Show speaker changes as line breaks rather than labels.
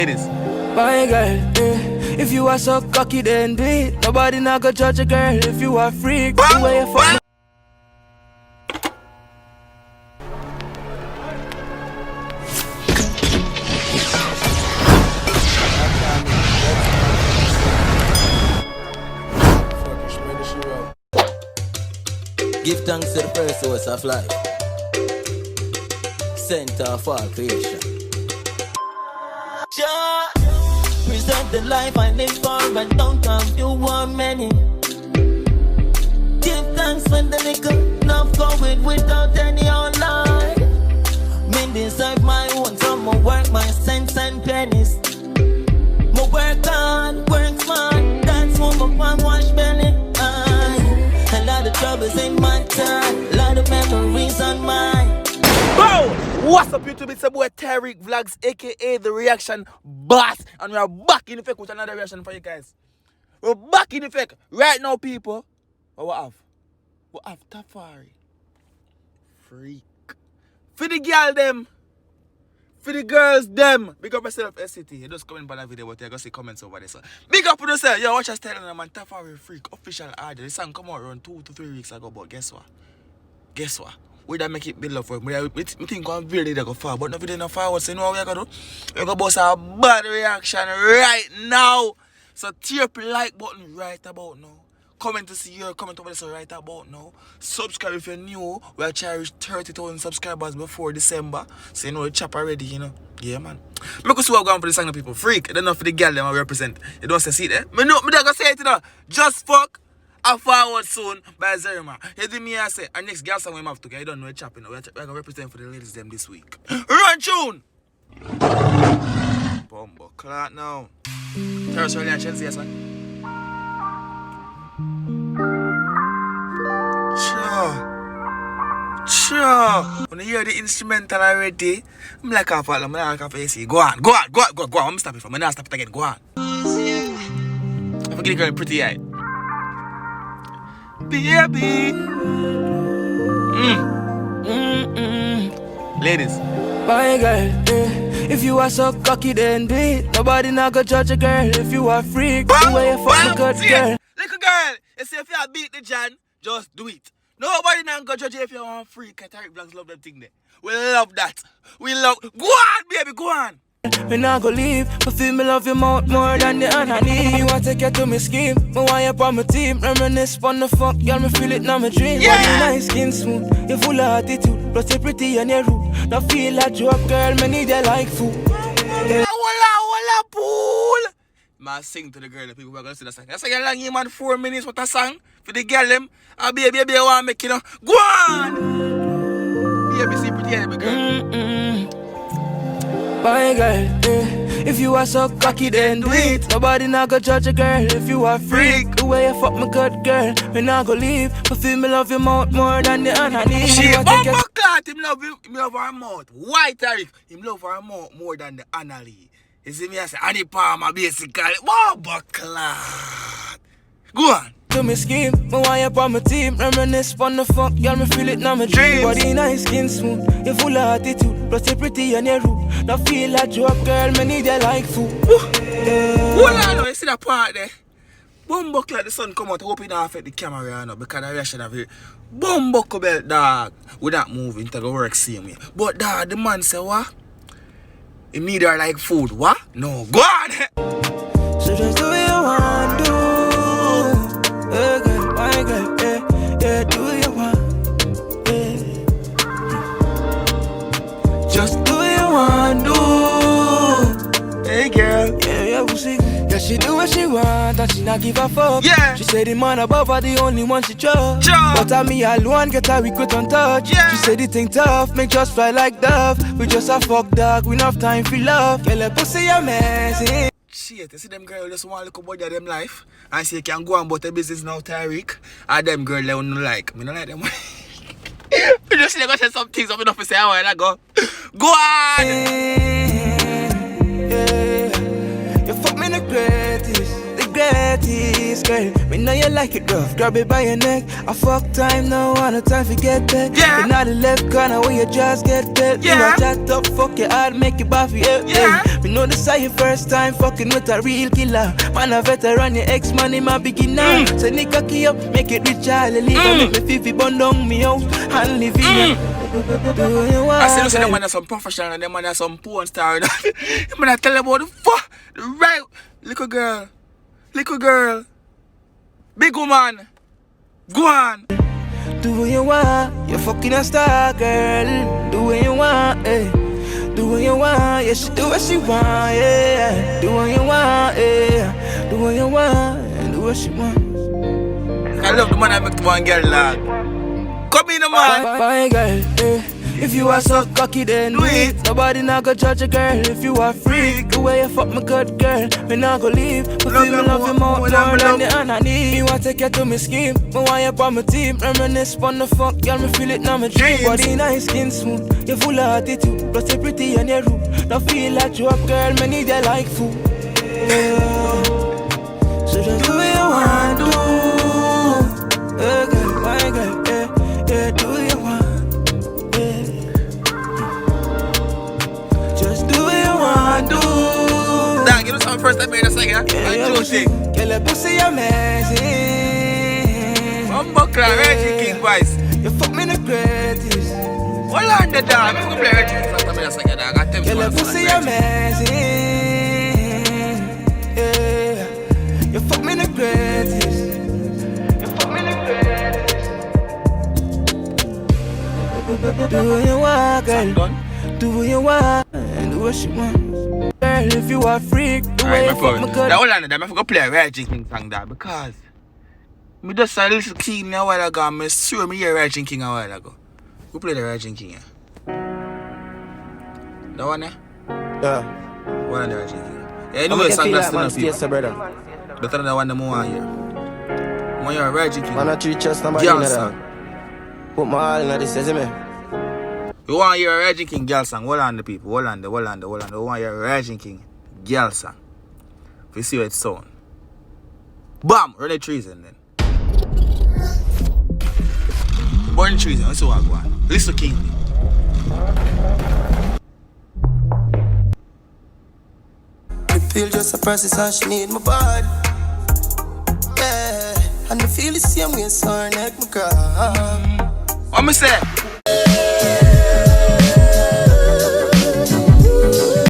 Ladies.
My girl, if you are so cocky, then do it. Nobody not gonna judge a girl if you are freak. The way you fuck.
Give thanks to the first source of life, center of all creation. Sure, present the life I live for, but don't come you want many. Give thanks when the little love going without any online. Me deserve my own, so I'ma work my cents and pennies. Mo work hard, work smart, that's what my wash belly. A lot of troubles in my time, a lot of memories on mine.
Bro, what's up YouTube? It's your boy Tyrekevlogs, aka The Reaction Boss, and we are back in effect with another reaction for you guys. We're back in effect right now, people. What have? What have Tafari? Freak. For the girl them. For the girls them. Big up yourself, SCT. You just comment on that video, but you gotta see comments over there. So big up on yourself. Yo, watch us telling them, man, Tafari Freak official order. This song come out around 2 to 3 weeks ago, but guess what? Guess what? We don't make it build up for him. We think one video they go far, but no video no forward. So you know what we're gonna do? We're gonna bust a bad reaction right now. So tear up the like button right about now. Comment to see your comment over there so right about now. Subscribe if you're new. We'll try to reach 30,000 subscribers before December. So you know the chop already, you know. Yeah, man. Make us see what going for the song of people. Freak. I don't know for the girl them I represent. You don't say see it, eh? Me don't gonna say it, you know. Just fuck. I forward soon by Zerima. You do me I say, our next girl song we have to get. You don't know a chap, you know. We're gonna represent for the ladies them this week. Run tune! Bumbo clock now. Terrace Early and Chelsea, yes, man. Sure. When you hear the instrumental already, I'm like I'm like AC. Go on. I'm stop it from. I'm not stop it again. Go on. I'm forgetting girl pretty eye. Baby. Ladies.
My girl, if you are so cocky, then do it. Nobody not gonna judge a girl if you are freak. The way you fuck a good girl.
Little girl, you say if you beat the Jan, just do it. Nobody not gonna judge you if you want freak. Tyrekevlogs love them thing there. We love that. We love. Go on, baby, go on.
Me not go leave, but feel me love your mouth more than the honey. You want to take you to me scheme, me want you on my team. Reminisce on the fuck, girl, me feel it now my dream.
Yeah.
Body nice, skin smooth, you full of attitude. Plus you pretty and you rude. Now feel like joke, girl, me need you like food.
Walla, pool. Man, sing to the girl, the people who are gonna see the song. That's like a long man 4 minutes with a song for the girl them. Ah, baby, I want to make you know. Go on. Baby, see pretty baby girl.
My girl, if you are so cocky, then do it. Nobody not gonna judge a girl if you are freak. The way you fuck my good girl, me not go leave. But feel me love your mouth more than the honey.
She bumbo clot, him love her mouth. Why, Tariq? Him love her mouth more than the anally. You see me, I say, Annie Palmer, basically. Bumbo clot. Go on.
To me scheme, me want you on my team. Reminisce on the fuck, girl, me feel it now my dream. Body nice, skin smooth, you full of attitude. Plus you pretty and you rude. Now feel like joke, girl, me need you like food.
Hold on, you see that part there? Bumbo like the sun come out, I hope it don't affect the camera, you know, because the reaction of it. Bumbo belt, dog. We not moving to go work same way. But dog, the man say what? He need her like food, what? No, go on!
So just do what you want to do. Girl, my girl, yeah, do what you want, yeah. Just do what you want to.
Hey girl.
Yeah, we'll see. Yeah, she do what she want and she not give a fuck.
Yeah.
She say the man above her the only one she trust.
Sure.
But I me alone get her regret on touch.
Yeah.
She say the thing tough, make just fly like dove. We just a fuck dog, we enough time for love. Girl, let pussy amazing.
Shit, you see them girls just want to look about them life and say you can go on about the business now, Tyreek. And them girls they don't like. Me don't like them. You just see they go say some things up enough to say a while ago. Go on!
Yeah. You fuck me the greatest. nice girl. Me know you like it rough, grab it by your neck. I fuck time, no want no time to get back.
Yeah.
In the left corner where you just get dead.
Yeah.
You a chat up, fuck your heart, make it buff, yeah.
Yeah.
Me know this is your first time fucking with a real killer. Man a veteran, your ex-man, him a beginner. So nigga key up, make it rich, I'll leave. Make me feel bun down me house and live here. Do you want?
I say, listen, them man are some professional and them man are some porn star. Them man are tell about the fuck, the right little girl, big woman, go on.
Do what you want, you fucking a star girl. Do what you want, eh? Do what you want, yeah, she do what she want, yeah. Do what you want, yeah. Do what you want, and do what she want.
I love the man that make the one girl laugh. Come in, man.
Bye, girl, eh. If you are so cocky, then do it. Nobody not go judge a girl if you are freak. The way you fuck my good girl, me not go leave. But feel me love you more than the hand I need. Me want take you to me scheme, me want you on my team. Reminisce on the fuck, girl, me feel it now my dream. Body nice, skin smooth, you full of attitude. Plus you pretty and you rude. Don't feel like you up, girl, me need you like food. Yeah. So just do what you want, do. Girl, my girl, yeah, do what you want.
Dang, you know something first I made a second, huh? I'm joking.
Girl, your pussy amazing.
Buckler, Reggie King voice.
You fuck me the greatest.
Hold on the dog, I'm gonna play Reggie King first I made a second, dog. I tell you
Girl, your pussy amazing. Yeah. You fuck me the greatest. You fuck me the greatest. Do what you want, girl. Do what you want and do what she want. Girl, if you are freak, the way you fuck me good.
Hold on, I'm gonna play a Reggie King song there because me just a little keen a while ago and I swear me hear Reggie King a while ago. Who play the Reggie King here? That one there?
Yeah.
One of the Reggie King. Yeah, you know the song that's still not people.
brother.
Better than the one that I want here. I want your Reggie King.
Man, I treat just nobody in that. Put my all in this, is me?
You want your Reggie King girl song? Hold on the people. Hold on. You want your Reggie King girl song? If you see how it sound. Bam! Run the treason then. Burn treason. Let's see what I go on. Listen King.
I feel just a process and she need my body. Yeah. And I feel the same way so her neck me cry.
What me say?